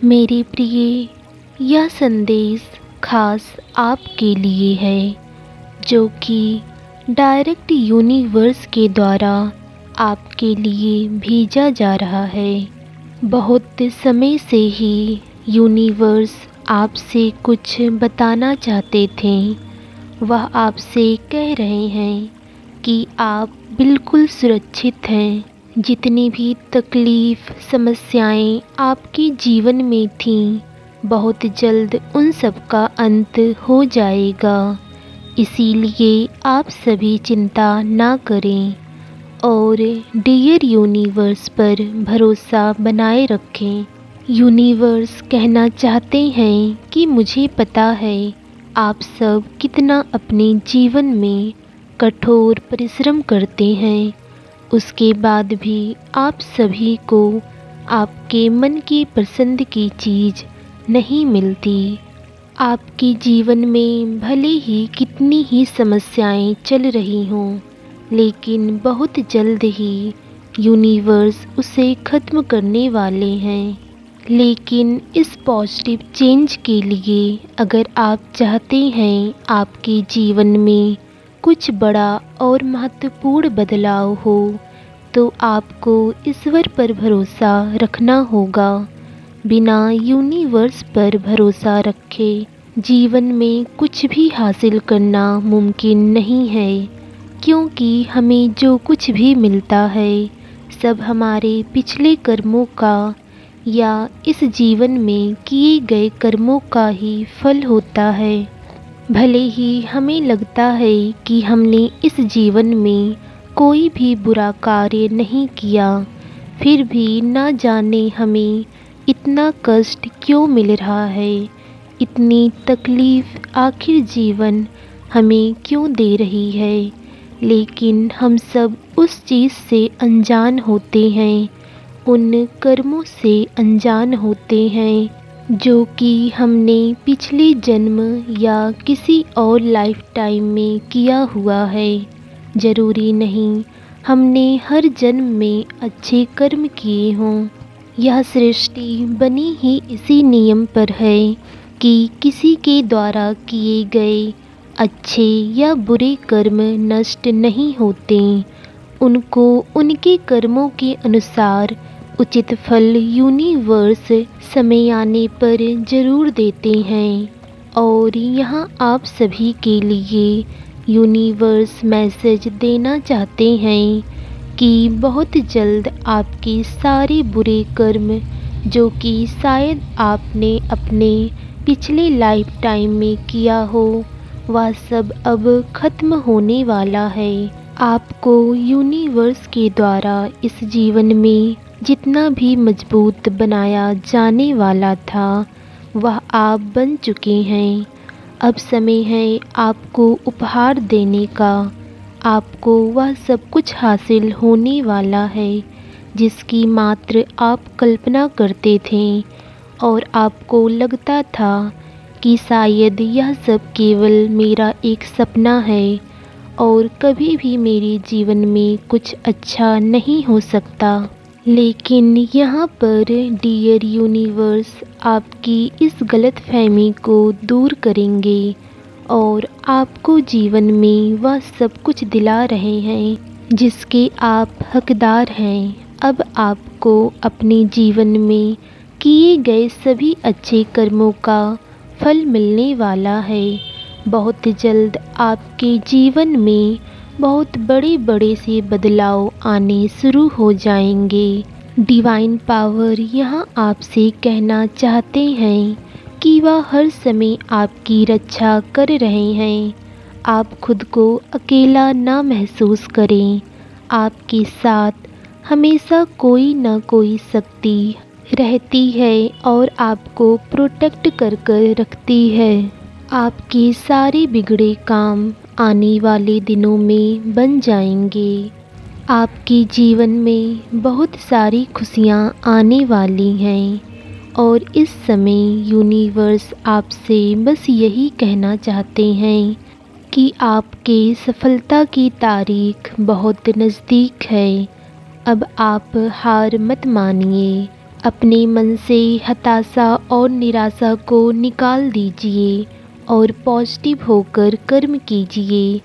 मेरे प्रिय, यह संदेश खास आपके लिए है जो कि डायरेक्ट यूनिवर्स के द्वारा आपके लिए भेजा जा रहा है। बहुत समय से ही यूनिवर्स आपसे कुछ बताना चाहते थे। वह आपसे कह रहे हैं कि आप बिल्कुल सुरक्षित हैं। जितनी भी तकलीफ़, समस्याएं आपके जीवन में थीं, बहुत जल्द उन सब का अंत हो जाएगा। इसीलिए आप सभी चिंता ना करें और डियर यूनिवर्स पर भरोसा बनाए रखें। यूनिवर्स कहना चाहते हैं कि मुझे पता है आप सब कितना अपने जीवन में कठोर परिश्रम करते हैं, उसके बाद भी आप सभी को आपके मन की पसंद की चीज़ नहीं मिलती। आपके जीवन में भले ही कितनी ही समस्याएं चल रही हों, लेकिन बहुत जल्द ही यूनिवर्स उसे ख़त्म करने वाले हैं। लेकिन इस पॉजिटिव चेंज के लिए अगर आप चाहते हैं आपके जीवन में कुछ बड़ा और महत्वपूर्ण बदलाव हो, तो आपको ईश्वर पर भरोसा रखना होगा। बिना यूनिवर्स पर भरोसा रखे जीवन में कुछ भी हासिल करना मुमकिन नहीं है, क्योंकि हमें जो कुछ भी मिलता है सब हमारे पिछले कर्मों का या इस जीवन में किए गए कर्मों का ही फल होता है। भले ही हमें लगता है कि हमने इस जीवन में कोई भी बुरा कार्य नहीं किया, फिर भी ना जाने हमें इतना कष्ट क्यों मिल रहा है, इतनी तकलीफ़ आखिर जीवन हमें क्यों दे रही है। लेकिन हम सब उस चीज़ से अनजान होते हैं, उन कर्मों से अनजान होते हैं जो कि हमने पिछले जन्म या किसी और लाइफ टाइम में किया हुआ है। ज़रूरी नहीं हमने हर जन्म में अच्छे कर्म किए हों। यह सृष्टि बनी ही इसी नियम पर है कि किसी के द्वारा किए गए अच्छे या बुरे कर्म नष्ट नहीं होते, उनको उनके कर्मों के अनुसार उचित फल यूनिवर्स समय आने पर ज़रूर देते हैं। और यहाँ आप सभी के लिए यूनिवर्स मैसेज देना चाहते हैं कि बहुत जल्द आपके सारे बुरे कर्म जो कि शायद आपने अपने पिछले लाइफ टाइम में किया हो, वह सब अब ख़त्म होने वाला है। आपको यूनिवर्स के द्वारा इस जीवन में जितना भी मजबूत बनाया जाने वाला था, वह आप बन चुके हैं। अब समय है आपको उपहार देने का। आपको वह सब कुछ हासिल होने वाला है जिसकी मात्र आप कल्पना करते थे, और आपको लगता था कि शायद यह सब केवल मेरा एक सपना है और कभी भी मेरे जीवन में कुछ अच्छा नहीं हो सकता। लेकिन यहाँ पर डियर यूनिवर्स आपकी इस गलतफहमी को दूर करेंगे और आपको जीवन में वह सब कुछ दिला रहे हैं जिसके आप हकदार हैं। अब आपको अपने जीवन में किए गए सभी अच्छे कर्मों का फल मिलने वाला है। बहुत जल्द आपके जीवन में बहुत बड़े बड़े से बदलाव आने शुरू हो जाएंगे। डिवाइन पावर यहाँ आपसे कहना चाहते हैं कि वह हर समय आपकी रक्षा कर रहे हैं। आप खुद को अकेला ना महसूस करें। आपके साथ हमेशा कोई न कोई शक्ति रहती है और आपको प्रोटेक्ट कर कर रखती है। आपके सारे बिगड़े काम आने वाले दिनों में बन जाएंगे। आपके जीवन में बहुत सारी खुशियाँ आने वाली हैं और इस समय यूनिवर्स आपसे बस यही कहना चाहते हैं कि आपके सफलता की तारीख बहुत नज़दीक है। अब आप हार मत मानिए अपने मन से हताशा और निराशा को निकाल दीजिए और पॉजिटिव होकर कर्म कीजिए,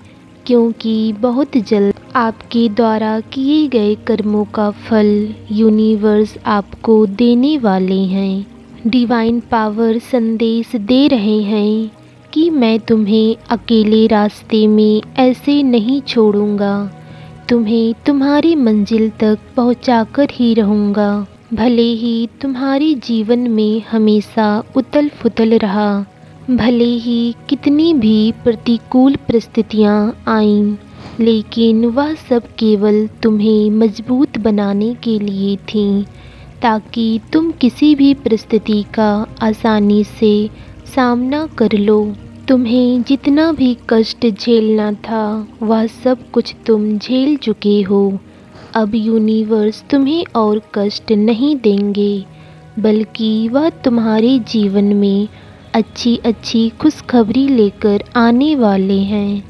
क्योंकि बहुत जल्द आपके द्वारा किए गए कर्मों का फल यूनिवर्स आपको देने वाले हैं। डिवाइन पावर संदेश दे रहे हैं कि मैं तुम्हें अकेले रास्ते में ऐसे नहीं छोड़ूंगा, तुम्हें तुम्हारी मंजिल तक पहुंचाकर ही रहूंगा। भले ही तुम्हारे जीवन में हमेशा उथल पुथल रहा, भले ही कितनी भी प्रतिकूल परिस्थितियां आईं, लेकिन वह सब केवल तुम्हें मजबूत बनाने के लिए थीं, ताकि तुम किसी भी परिस्थिति का आसानी से सामना कर लो। तुम्हें जितना भी कष्ट झेलना था वह सब कुछ तुम झेल चुके हो। अब यूनिवर्स तुम्हें और कष्ट नहीं देंगे, बल्कि वह तुम्हारे जीवन में अच्छी अच्छी खुशखबरी लेकर आने वाले हैं।